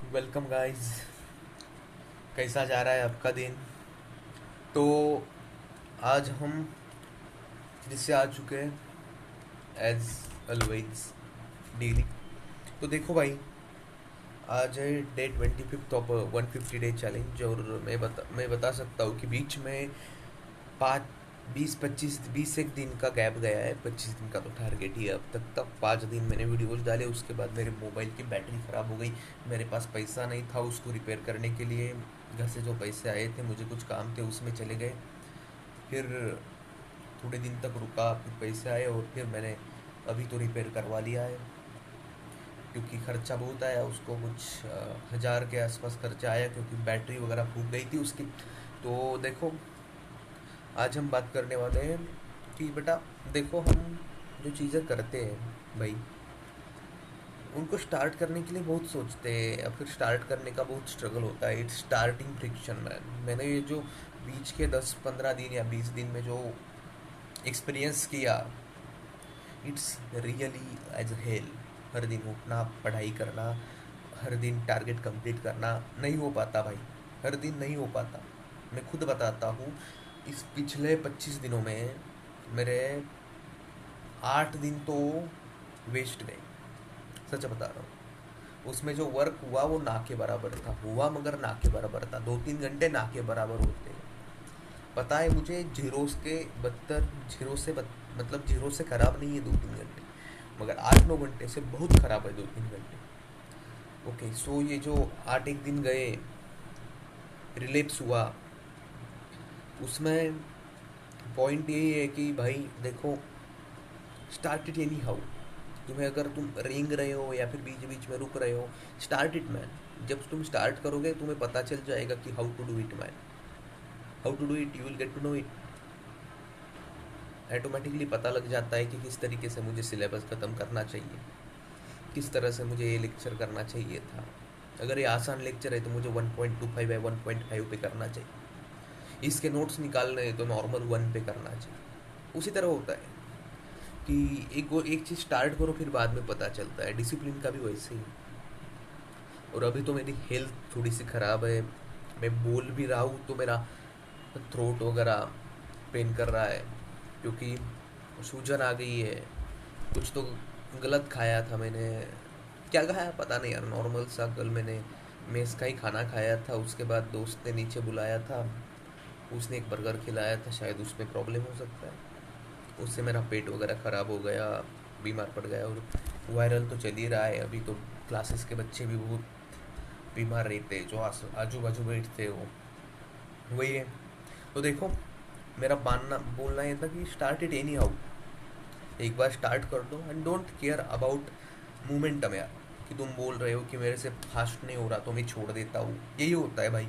Welcome guys. कैसा जा रहा है आपका दिन? तो आज हम फिर से आ चुके हैं एज ऑलवेज डेली। तो देखो भाई, आज है डे 25 ऑफ 150 डे चैलेंज। और मैं बता सकता हूँ कि बीच में पाँच 20 एक दिन का गैप गया है। 25 दिन का तो टारगेट ही है अब तक 5 दिन मैंने वीडियोज डाले। उसके बाद मेरे मोबाइल की बैटरी ख़राब हो गई। मेरे पास पैसा नहीं था उसको रिपेयर करने के लिए। घर से जो पैसे आए थे, मुझे कुछ काम थे, उसमें चले गए। फिर थोड़े दिन तक रुका, फिर पैसे आए और फिर मैंने अभी तो रिपेयर करवा लिया है। क्योंकि खर्चा बहुत आया उसको, कुछ 1000 के आसपास खर्चा आया, क्योंकि बैटरी वगैरह फूक गई थी उसकी। तो देखो, आज हम बात करने वाले हैं कि बेटा देखो, हम जो चीज़ें करते हैं भाई, उनको स्टार्ट करने के लिए बहुत सोचते हैं या फिर स्टार्ट करने का बहुत स्ट्रगल होता है। It's starting friction man. मैंने ये जो बीच के 10-15 दिन या 20 दिन में जो एक्सपीरियंस किया, इट्स रियली एज हेल। हर दिन उठना, पढ़ाई करना, हर दिन टारगेट कंप्लीट करना नहीं हो पाता भाई। हर दिन नहीं हो पाता। मैं खुद बताता हूँ, इस पिछले 25 दिनों में मेरे 8 दिन तो वेस्ट गए। सच बता रहा हूँ। उसमें जो वर्क हुआ वो ना के बराबर था, हुआ मगर ना के बराबर था। 2-3 घंटे ना के बराबर होते हैं। पता है मुझे, जीरो के बदतर, मतलब जीरो से खराब नहीं है 2-3 घंटे, मगर 8-9 घंटे से बहुत खराब है 2-3 घंटे। ओके, सो ये जो 8 एक दिन गए, रिलेप्स हुआ, उसमें पॉइंट यही है कि भाई देखो, स्टार्ट इट एनी हाउ। तुम्हें अगर तुम रेंग रहे हो या फिर बीच बीच में रुक रहे हो, स्टार्ट इट मैन। जब तुम स्टार्ट करोगे तुम्हें पता चल जाएगा कि how to do it man. How to do it, you will get to know it. Automatically पता लग जाता है कि किस तरीके से मुझे सिलेबस ख़त्म करना चाहिए, किस तरह से मुझे ये लेक्चर करना चाहिए था। अगर ये आसान लेक्चर है तो मुझे 1.25 या 1.5 पे करना चाहिए। इसके नोट्स निकालने हैं तो नॉर्मल 1 पे करना चाहिए। उसी तरह होता है कि एक चीज़ स्टार्ट करो, फिर बाद में पता चलता है। डिसिप्लिन का भी वैसे ही। और अभी तो मेरी हेल्थ थोड़ी सी ख़राब है। मैं बोल भी रहा हूँ तो मेरा थ्रोट वगैरह पेन कर रहा है, क्योंकि सूजन आ गई है। कुछ तो गलत खाया था मैंने। क्या खाया पता नहीं यार, नॉर्मल सा कल मैंने मेस का ही खाना खाया था। उसके बाद दोस्त ने नीचे बुलाया था, उसने एक बर्गर खिलाया था, शायद उसमें प्रॉब्लम हो सकता है। उससे मेरा पेट वगैरह ख़राब हो गया, बीमार पड़ गया। और वायरल तो चल ही रहा है अभी तो। क्लासेस के बच्चे भी बहुत बीमार रहते हैं, जो आजू बाजू बैठते हो वही है। तो देखो, मेरा मानना बोलना ये था कि स्टार्ट इट एनी हाउ। एक बार स्टार्ट कर दो and don't care about momentum यार। कि तुम बोल रहे हो कि मेरे से फास्ट नहीं हो रहा तो मैं छोड़ देता हूँ, यही होता है भाई।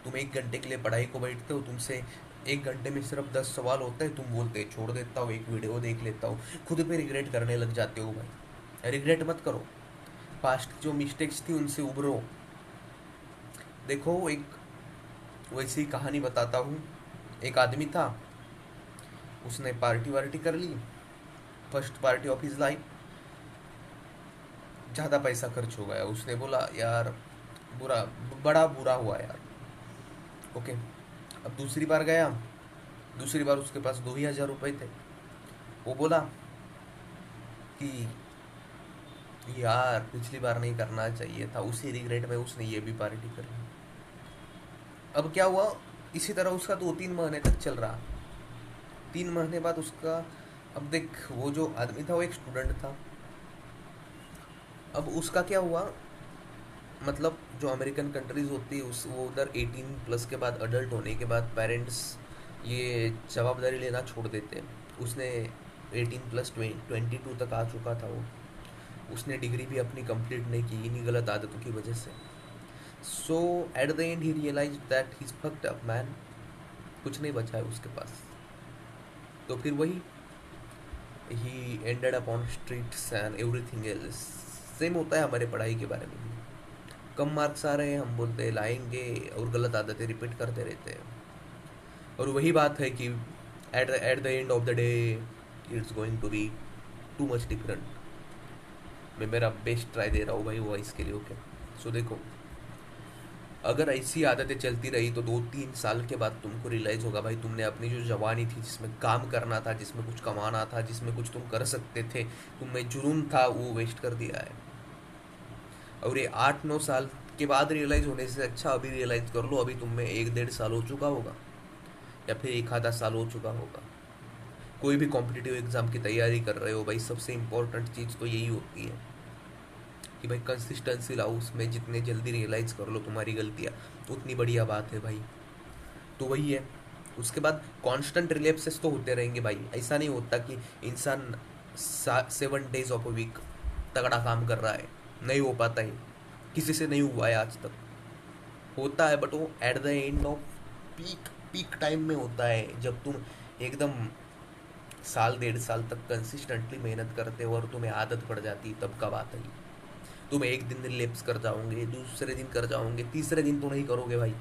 तुम 1 घंटे के लिए पढ़ाई को बैठते हो, तुमसे 1 घंटे में सिर्फ 10 सवाल होते हैं, तुम बोलते हो छोड़ देता हूँ, एक वीडियो देख लेता हूँ। खुद पे रिग्रेट करने लग जाते हो भाई। रिग्रेट मत करो। पास्ट जो मिस्टेक्स थी उनसे उभरो। देखो, एक वैसी कहानी बताता हूँ। एक आदमी था, उसने पार्टी वार्टी कर ली, first party of his life. ज़्यादा पैसा खर्च हो गया। उसने बोला यार, बुरा, बड़ा बुरा हुआ यार। ओके, अब दूसरी बार गया। दूसरी बार उसके पास 2 ही 1000 रुपये थे। वो बोला कि यार पिछली बार नहीं करना चाहिए था। उसी रिग्रेट में उसने ये भी पार्टी कर ली। अब क्या हुआ, इसी तरह उसका 2-3 महीने तक चल रहा। 3 महीने बाद उसका, अब देख, वो जो आदमी था वो एक स्टूडेंट था। अब उसका क्या हुआ, मतलब जो अमेरिकन कंट्रीज़ होती है उस वो उधर 18 प्लस के बाद, अडल्ट होने के बाद पेरेंट्स ये जवाबदारी लेना छोड़ देते हैं। उसने 18 प्लस 22 तक आ चुका था वो। उसने डिग्री भी अपनी कंप्लीट नहीं की इन्हीं गलत आदतों की वजह से। So at the end he realize that he is fucked up man. कुछ नहीं बचा है उसके पास। तो फिर वही, he ended up on streets and everything else. Same होता है हमारे पढ़ाई के बारे में भी। कम मार्क्स आ रहे हैं, हम बोलते हैं लाएंगे, और गलत आदतें रिपीट करते रहते हैं। और वही बात है कि at the end of the day it's going to be too much different. मैं मेरा बेस्ट ट्राई दे रहा हूँ भाई वॉइस के लिए। ओके, सो देखो, अगर ऐसी आदतें चलती रही तो 2-3 साल के बाद तुमको रियलाइज़ होगा भाई, तुमने अपनी जो जवानी थी, जिसमें काम करना था, जिसमें कुछ कमाना था, जिसमें कुछ तुम कर सकते थे, तुम्हें जुनून था, वो वेस्ट कर दिया है। और ये 8-9 साल के बाद रियलाइज़ होने से अच्छा अभी रियलाइज़ कर लो, अभी तुम में 1-1.5 साल हो चुका होगा, या फिर एक आधा साल हो चुका होगा। कोई भी कॉम्पिटिटिव एग्ज़ाम की तैयारी कर रहे हो भाई, सबसे इम्पोर्टेंट चीज़ तो यही होती है कि भाई कंसिस्टेंसी लाओ उसमें, जितने जल्दी रियलाइज़ कर लो तुम्हारी गलतियाँ, उतनी बढ़िया बात है भाई। तो वही है। उसके बाद कांस्टेंट रिलैप्सेस तो होते रहेंगे भाई, ऐसा नहीं होता कि इंसान 7 days ऑफ अ वीक तगड़ा काम कर रहा है, नहीं हो पाता है, किसी से नहीं हुआ है आज तक। होता है बट वो eight the end off peak peak time में होता है, जब तुम एकदम 1-1.5 साल तक कंसिस्टेंटली मेहनत करते हो और तुम्हें आदत पड़ जाती है, तब का बात है। तुम एक दिन रिलैप्स कर जाओगे, दूसरे दिन कर जाओगे, तीसरे दिन तो नहीं करोगे भाई।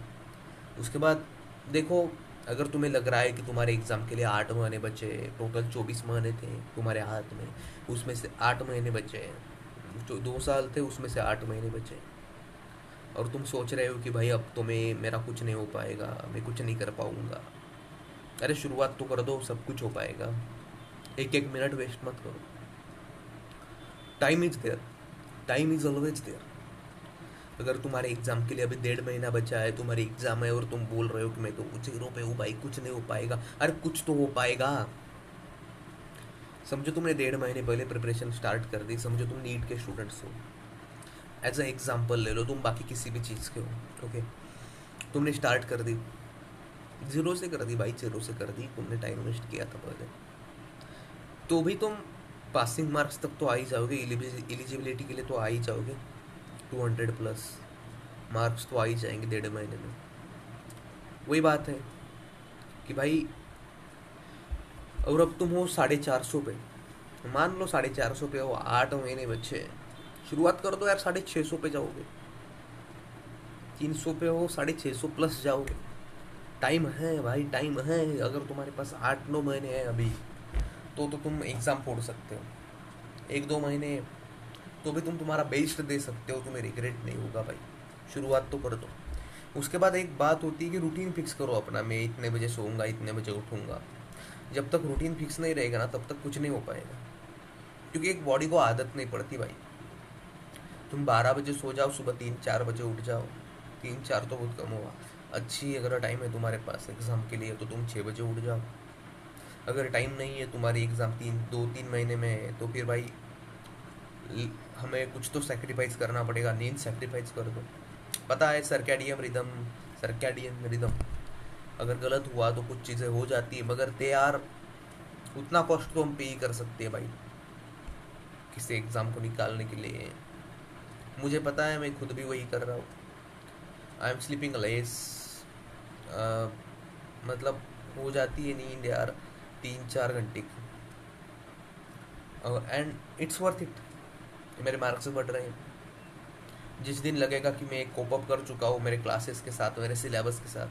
उसके बाद देखो, अगर तुम्हें लग रहा है कि तुम्हारे एग्ज़ाम के लिए 8 महीने बचे, टोटल 24 महीने थे तुम्हारे हाथ में, उसमें से 8 महीने बचे हैं, जो 2 साल थे उसमें से 8 महीने बचे, और तुम सोच रहे हो कि भाई अब तो मेरा कुछ नहीं हो पाएगा, मैं कुछ नहीं कर पाऊँगा। अरे शुरुआत तो कर दो, सब कुछ हो पाएगा। एक एक मिनट वेस्ट मत करो। Time is there, time is always there. अगर तुम्हारे एग्ज़ाम के लिए अभी 1.5 महीना बचा है, तुम्हारी एग्ज़ाम है और तुम बोल रहे हो कि मैं तो कुछ 0 पे हूँ भाई, कुछ नहीं हो पाएगा, अरे कुछ तो हो पाएगा। समझो तुमने 1.5 महीने पहले प्रिपरेशन स्टार्ट कर दी, समझो तुम नीट के स्टूडेंट्स हो, एज अ एग्जाम्पल ले लो, तुम बाकी किसी भी चीज़ के हो, ओके। तुमने स्टार्ट कर दी, 0 से कर दी भाई, 0 से कर दी, तुमने टाइम वेस्ट किया था पहले, तो भी तुम पासिंग मार्क्स तक तो आ ही जाओगे, एलिजिबिलिटी के लिए तो आ ही जाओगे, 200+ मार्क्स तो आ ही जाएंगे 1.5 महीने में। वही बात है कि भाई, और अब तुम हो 450 पे, मान लो 450 पे हो, 8 महीने बच्चे हैं, शुरुआत कर दो यार, 650 पे जाओगे, 300 पे हो, 650+ जाओगे। टाइम है भाई, टाइम है। अगर तुम्हारे पास 8-9 महीने हैं अभी, तो तुम एग्ज़ाम फोड़ सकते हो। 1-2 महीने तो भी तुम तुम्हारा बेस्ट दे सकते हो, तुम्हें रिग्रेट नहीं होगा भाई। शुरुआत तो कर दो। उसके बाद एक बात होती है कि रूटीन फिक्स करो अपना, मैं इतने बजे सोऊंगा, इतने बजे उठूंगा। जब तक रूटीन फिक्स नहीं रहेगा ना, तब तक कुछ नहीं हो पाएगा, क्योंकि एक बॉडी को आदत नहीं पड़ती भाई। तुम 12 बजे सो जाओ, सुबह 3-4 बजे उठ जाओ, 3-4 तो बहुत कम हुआ। अच्छी अगर टाइम है तुम्हारे पास एग्ज़ाम के लिए, तो तुम 6 बजे उठ जाओ। अगर टाइम नहीं है, तुम्हारी एग्ज़ाम 2-3 महीने में है, तो फिर भाई हमें कुछ तो सेक्रीफाइस करना पड़ेगा, नींद सेक्रीफाइस कर दो। पता है सर्कैडियन रिदम अगर गलत हुआ तो कुछ चीज़ें हो जाती है, मगर दे आर, उतना कॉस्ट तो हम पे ही कर सकते हैं भाई किसी एग्ज़ाम को निकालने के लिए। मुझे पता है, मैं खुद भी वही कर रहा हूँ। आई एम स्लीपिंग लेस, मतलब हो जाती है नींद यार 3-4 घंटे की, एंड इट्स वर्थ इट। मेरे मार्क्स बढ़ रहे हैं। जिस दिन लगेगा कि मैं कोप अप कर चुका हूँ मेरे क्लासेस के साथ, मेरे सिलेबस के साथ,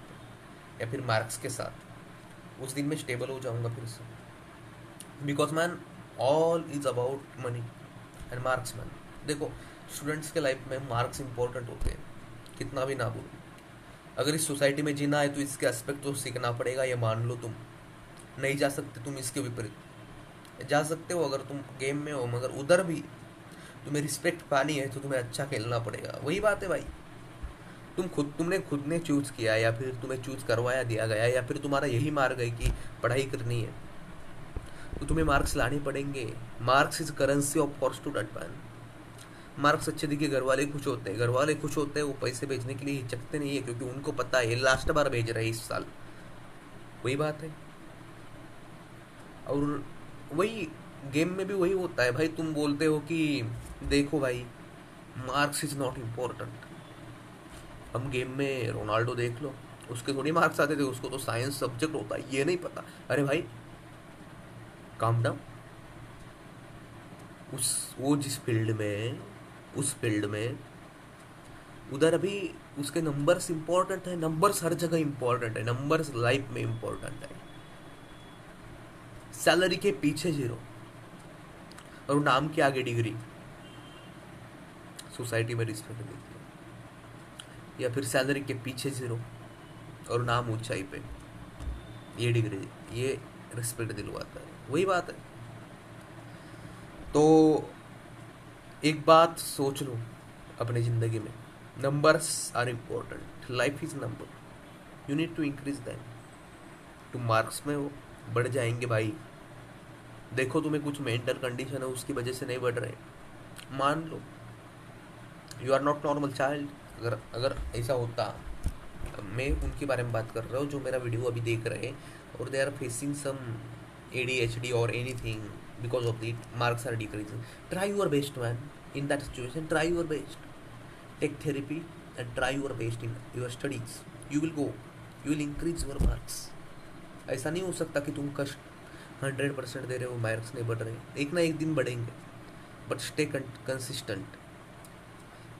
या फिर मार्क्स के साथ, उस दिन मैं स्टेबल हो जाऊँगा फिर से। Because man, all is about money and marks man. देखो, स्टूडेंट्स के लाइफ में मार्क्स इंपॉर्टेंट होते हैं, कितना भी ना बोलो। अगर इस सोसाइटी में जीना है तो इसके एस्पेक्ट तो सीखना पड़ेगा, ये मान लो। तुम नहीं जा सकते, तुम इसके विपरीत जा सकते हो अगर तुम गेम में हो, मगर उधर भी तुम्हें रिस्पेक्ट पानी है तो तुम्हें अच्छा खेलना पड़ेगा। वही बात है भाई, तुमने खुद ने चूज किया, या फिर तुम्हें चूज करवाया दिया गया, या फिर तुम्हारा यही मार्ग है कि पढ़ाई करनी है, तो तुम्हें मार्क्स लाने पड़ेंगे। Marks is currency of for student man. Marks अच्छे दिखे, घर वाले खुश होते हैं, घर वाले खुश होते हैं, वो पैसे भेजने के लिए हिचकते नहीं है, क्योंकि उनको पता है लास्ट बार भेज रहे हैं इस साल। वही बात है। और वही गेम में भी वही होता है भाई, तुम बोलते हो कि देखो भाई, मार्क्स इज नॉट इम्पोर्टेंट। हम गेम में रोनाल्डो देख लो, उसके थोड़ी मार्क्स आते थे, उसको तो साइंस सब्जेक्ट होता है, ये नहीं पता। अरे भाई, काम डाउन। वो जिस फील्ड में, उस फील्ड में, उधर अभी उसके नंबर्स इंपॉर्टेंट है। नंबर्स हर जगह इंपॉर्टेंट है, नंबर्स लाइफ में इंपॉर्टेंट है। सैलरी के पीछे 0 और नाम के आगे डिग्री, सोसाइटी में रिस्पेक्ट देती है। या फिर सैलरी के पीछे 0 और नाम ऊंचाई पे, ये डिग्री, ये रिस्पेक्ट दिलवाता है। वही बात है। तो एक बात सोच लो अपनी ज़िंदगी में, numbers are important, life is number, you need to increase them. तुम मार्क्स में हो, बढ़ जाएंगे भाई। देखो तुम्हें कुछ मेंटल कंडीशन है उसकी वजह से नहीं बढ़ रहे, मान लो you are not normal child. अगर अगर ऐसा होता, मैं उनके बारे में बात कर रहा हूँ जो मेरा वीडियो अभी देख रहे हैं और they are facing some ADHD और anything because of the marks are decreasing, try your best man in that situation, try your best, take therapy and try your best in your studies, you will go, you will increase your marks. ऐसा नहीं हो सकता कि तुम कष्ट 100% दे रहे हो, marks नहीं बढ़ रहे, एक ना एक दिन बढ़ेंगे, but stay consistent.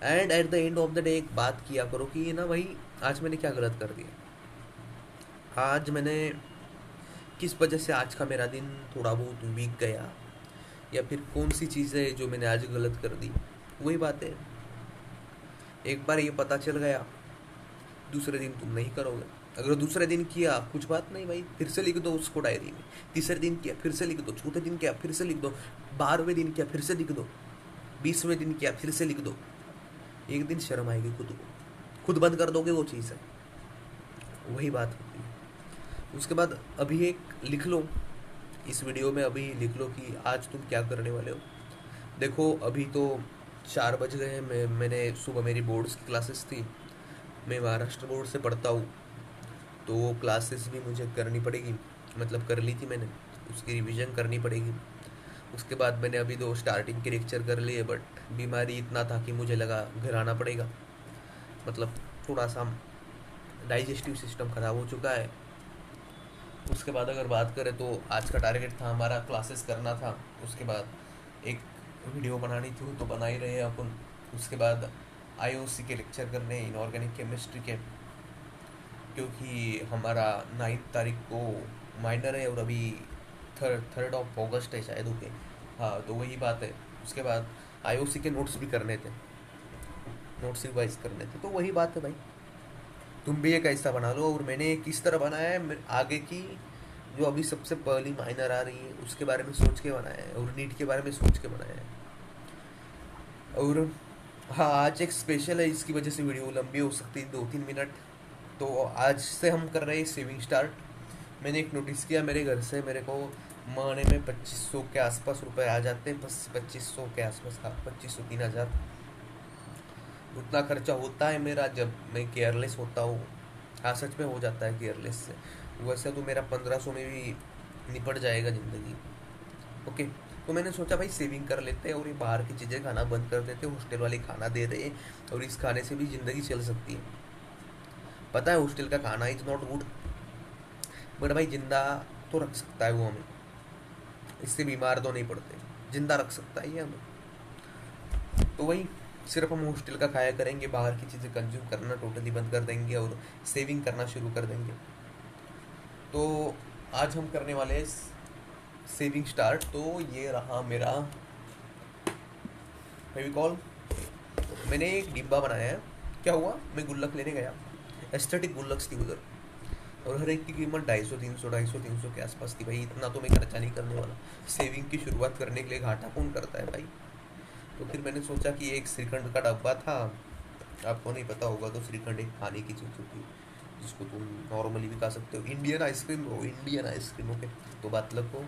And eight the end of the day एक बात किया करो कि ये ना भाई आज मैंने क्या गलत कर दिया, आज मैंने किस वजह से आज का मेरा दिन थोड़ा बहुत वीक गया, या फिर कौन सी चीज़ है जो मैंने आज गलत कर दी। वही बात है, एक बार ये पता चल गया दूसरे दिन तुम नहीं करोगे। अगर दूसरे दिन किया कुछ बात नहीं भाई, फिर से लिख दो उसको डायरी में, तीसरे दिन किया फिर से लिख दो, चौथे दिन किया फिर से लिख दो, 12वें दिन किया फिर से लिख दो, 20वें दिन किया फिर से लिख दो। एक दिन शर्म आएगी खुद को, खुद बंद कर दोगे वो चीज़ है, वही बात होती है। उसके बाद अभी एक लिख लो, इस वीडियो में अभी लिख लो कि आज तुम क्या करने वाले हो। देखो अभी तो 4 बज गए हैं, मैंने सुबह मेरी बोर्ड्स की क्लासेस थी, मैं महाराष्ट्र बोर्ड से पढ़ता हूँ, तो वो क्लासेस भी मुझे करनी पड़ेगी, मतलब कर ली थी मैंने, उसकी रिवीजन करनी पड़ेगी। उसके बाद मैंने अभी 2 स्टार्टिंग के लेक्चर कर लिए, बट बीमारी इतना था कि मुझे लगा घर आना पड़ेगा, मतलब थोड़ा सा डाइजेस्टिव सिस्टम ख़राब हो चुका है। उसके बाद अगर बात करें तो आज का टारगेट था हमारा क्लासेस करना था, उसके बाद एक वीडियो बनानी थी तो बना ही रहे हैं अपन। उसके बाद IOC के लेक्चर करने इनऑर्गेनिक केमिस्ट्री के, क्योंकि हमारा 9 तारीख को माइनर है और अभी 3rd ऑफ अगस्त है शायद, ओके हाँ, तो वही बात है। उसके बाद IOC के नोट्स भी करने थे, नोट्स रिवाइज करने थे, तो वही बात है भाई, तुम भी एक ऐसा बना लो। और मैंने किस तरह बनाया है, आगे की जो अभी सबसे पहली माइनर आ रही है उसके बारे में सोच के बनाया है, और नीट के बारे में सोच के बनाया है। और हाँ, आज एक स्पेशल है, इसकी वजह से वीडियो लंबी हो सकती है 2-3 मिनट। तो आज से हम कर रहे हैं सेविंग स्टार्ट। मैंने एक नोटिस किया, मेरे घर से मेरे को महीने में 2500 के आसपास रुपए आ जाते हैं, बस 2500 के आसपास, हाँ 2500-3000 उतना खर्चा होता है मेरा जब मैं केयरलेस होता हूँ। हाँ सच में हो जाता है केयरलेस से, वैसे तो मेरा 1500 में भी निपट जाएगा ज़िंदगी। ओके, तो मैंने सोचा भाई सेविंग कर लेते हैं और ये बाहर की चीज़ें खाना बंद कर देते हैं, हॉस्टल वाले खाना दे रहे हैं और इस खाने से भी ज़िंदगी चल सकती है। पता है हॉस्टल का खाना इज़ नॉट गुड, बट भाई जिंदा तो रख सकता है वो हमें, इससे बीमार तो नहीं पड़ते, जिंदा रख सकता है ये हमें। तो वही, सिर्फ हम हॉस्टल का खाया करेंगे, बाहर की चीज़ें कंज्यूम करना टोटली बंद कर देंगे और सेविंग करना शुरू कर देंगे। तो आज हम करने वाले हैं सेविंग स्टार्ट। तो ये रहा मेरा फेविकॉल, मैंने एक डिब्बा बनाया है। क्या हुआ, मैं गुल्लक लेने गया, एस्थेटिक गुल्लक्स थी उधर, और हर एक की कीमत 250, 300 के आसपास थी। भाई इतना तो मैं खर्चा नहीं करने वाला, सेविंग की शुरुआत करने के लिए घाटा कौन करता है भाई। तो फिर मैंने सोचा कि एक श्रीखंड का डब्बा था, आपको नहीं पता होगा तो श्रीखंड एक खाने की चीज़ होती है जिसको तुम नॉर्मली भी खा सकते हो, इंडियन आइसक्रीम हो, इंडियन आइसक्रीम। ओके, तो बात लगो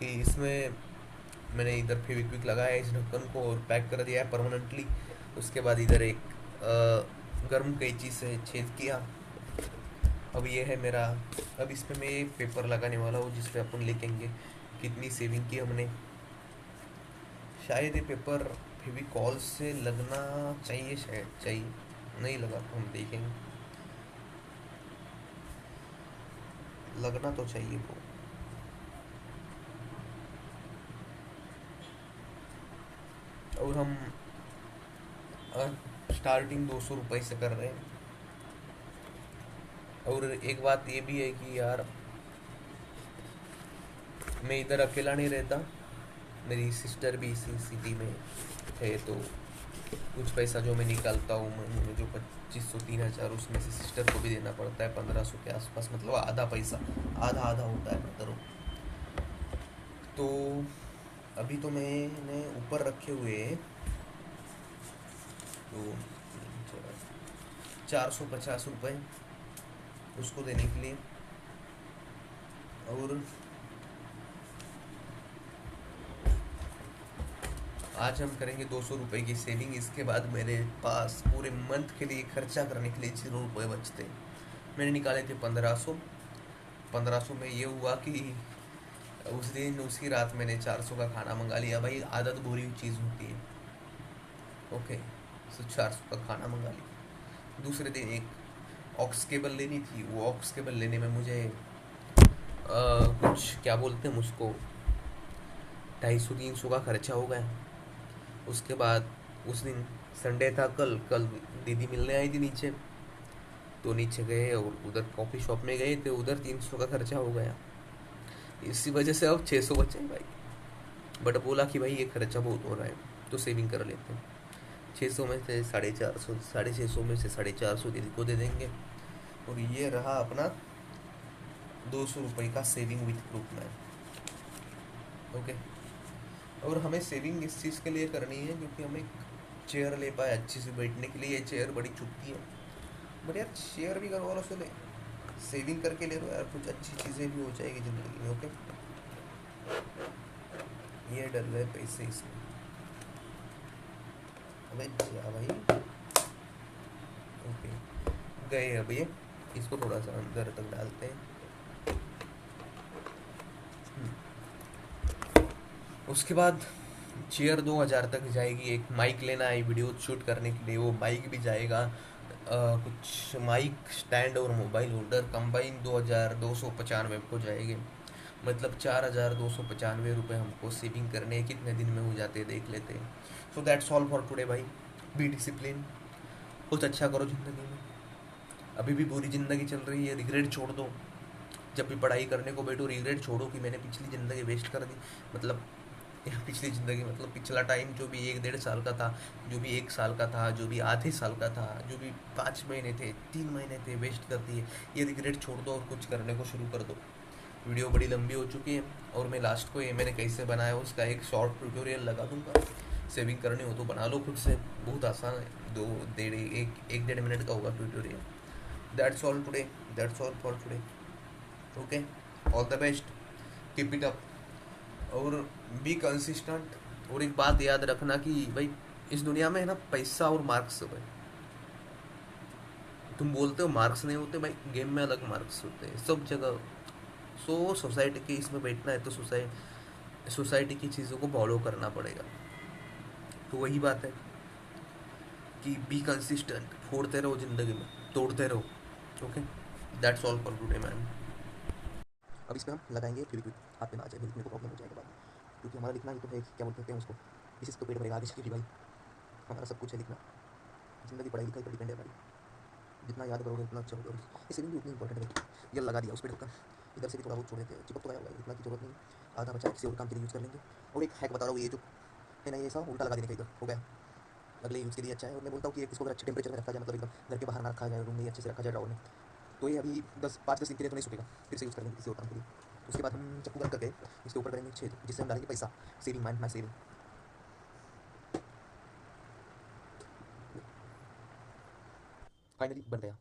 कि इसमें मैंने इधर फेविक्विक लगाया इस ढक्कन को और पैक कर दिया है परमानेंटली। उसके बाद इधर एक गर्म कैंची से छेद किया। अब ये है मेरा, अब इस पर मैं एक पेपर लगाने वाला हूँ जिस पे अपन लिखेंगे कितनी सेविंग की हमने। शायद ये पेपर फेविकॉल से लगना चाहिए, शायद चाहिए, नहीं लगा तो हम देखेंगे, लगना तो चाहिए वो। और हम स्टार्टिंग 200 रुपये से कर रहे हैं। और एक बात ये भी है कि यार मैं इधर अकेला नहीं रहता, मेरी सिस्टर भी इसी सिटी में है, तो कुछ पैसा जो मैं निकालता हूँ महीने में, जो 2500 3000, उसमें से सिस्टर को भी देना पड़ता है 1500 के आसपास, मतलब आधा पैसा, आधा आधा होता है ब्रदरों। तो अभी तो मैंने ऊपर रखे हुए हैं, तो 450 रुपये उसको देने के लिए। और आज हम करेंगे 200 रुपये की सेविंग। इसके बाद मेरे पास पूरे मंथ के लिए खर्चा करने के लिए 0 रुपये बचते हैं। मैंने निकाले थे 1500। 1500 में ये हुआ कि उस दिन उसी रात मैंने 400 का खाना मंगा लिया। भाई आदत बुरी चीज़ होती है। ओके, सो 400 का खाना मंगा लिया। दूसरे दिन एक ऑक्स केबल लेनी थी। वो ऑक्स केबल लेने में मुझे कुछ क्या बोलते हैं उसको, 250 300 का खर्चा हो गया। उसके बाद उस दिन संडे था, कल कल दीदी मिलने आई थी नीचे, तो नीचे गए और उधर कॉफ़ी शॉप में गए थे, उधर 300 का खर्चा हो गया। इसी वजह से अब 600 बचे भाई। बट बोला कि भाई ये खर्चा बहुत हो रहा है, तो सेविंग कर लेते हैं। 600 में से 450, 650 में से 450 दीदी को दे देंगे। और ये रहा अपना 200 रुपये का सेविंग विथ ग्रुप में। ओके। और हमें सेविंग इस चीज़ के लिए करनी है क्योंकि हम एक चेयर ले पाए अच्छे से बैठने के लिए। ये चेयर बड़ी चुभती है, बट यार शेयर भी घर वालों से ले, सेविंग करके ले लो यार, कुछ अच्छी चीज़ें भी हो जाएगी ज़िंदगी में। ओके, ये डर रहे पैसे इसमें। अबे जा भाई। ओके, गए अब ये, इसको थोड़ा सा अंदर तक डालते हैं। उसके बाद चेयर 2000 तक जाएगी। एक माइक लेना है वीडियो शूट करने के लिए, वो माइक भी जाएगा। कुछ माइक स्टैंड और मोबाइल होल्डर कंबाइन 2295 को जाएंगे। मतलब 4295 रुपये हमको सेविंग करने हैं। कितने दिन में हो जाते हैं देख लेते हैं। So that's all for today भाई। बी डिसिप्लिन, कुछ अच्छा करो ज़िंदगी में। अभी भी बुरी ज़िंदगी चल रही है, रिग्रेट छोड़ दो। जब भी पढ़ाई करने को बैठो रिग्रेट छोड़ो कि मैंने पिछली ज़िंदगी वेस्ट कर दी। मतलब पिछली ज़िंदगी मतलब पिछला टाइम जो भी 1 1.5 साल का था, जो भी 1 साल का था, जो भी आधे साल का था, जो भी 5 महीने थे, 3 महीने थे, वेस्ट कर दिए। ये रिग्रेट छोड़ दो और कुछ करने को शुरू कर दो। वीडियो बड़ी लंबी हो चुकी है और मैं लास्ट को ये मैंने कैसे बनाया उसका एक शॉर्ट ट्यूटोरियल लगा दूंगा। सेविंग करनी हो तो बना लो खुद से, बहुत आसान है। 1 1.5 मिनट का होगा tutorial. That's all today, that's all for today. Okay, all the best, keep it up और बी कंसिस्टेंट। और एक बात याद रखना कि भाई इस दुनिया में है ना, पैसा और मार्क्स सब है। तुम बोलते हो मार्क्स नहीं होते, भाई गेम में अलग मार्क्स होते हैं सब जगह। सो सोसाइटी के इसमें बैठना है तो सोसाइटी की चीज़ों को फॉलो करना पड़ेगा। तो वही बात है कि बी कंसिस्टेंट, फोड़ते रहो ज़िंदगी में, तोड़ते रहो। Okay, that's all for today man. अब इस पर हम लगाएंगे फेविक्विक, हाथ में ना आ जाए, लिखने को प्रॉब्लम हो जाएगा बाद में। क्योंकि हमारा लिखना ही तो है, क्या बोलते हैं उसको, इसी से तो पेट भरेगा आगे चल के भाई। हमारा सब कुछ है लिखना। ज़िंदगी पढ़ाई लिखाई पर डिपेंड है हमारी। जितना याद करोगे उतना अच्छा होगा। ये सेविंग भी उतनी इंपॉर्टेंट है। ये लगा दिया उस पर ढक्कन, इधर से भी थोड़ा बहुत छोड़ देते हैं, चिपक तो गया होगा, इतना की जरूरत नहीं। आधा बचा किसी और काम के लिए यूज़ कर लेंगे। और एक हैक बता रहा हूँ, ये जो है ना, ये सब उल्टा लगा देने का, इधर हो गया, अगले यूज़ के लिए अच्छा है। और मैं बोलता हूँ कि इसको अगर अच्छे टेम्परेचर में रखा जाए, मतलब एकदम घर के बाहर ना रखा जाए, रूम में अच्छे से रखा जाए ड्रॉवर में, तो ये अभी 5 10 दिन के लिए तो नहीं सूखेगा, फिर से यूज़ करेंगे किसी और काम के लिए। उसके बाद हम चप्पू बंद करके इसके ऊपर करेंगे छेद, जिससे हम डालेंगे पैसा। Saving, mind my saving. Finally बन गया।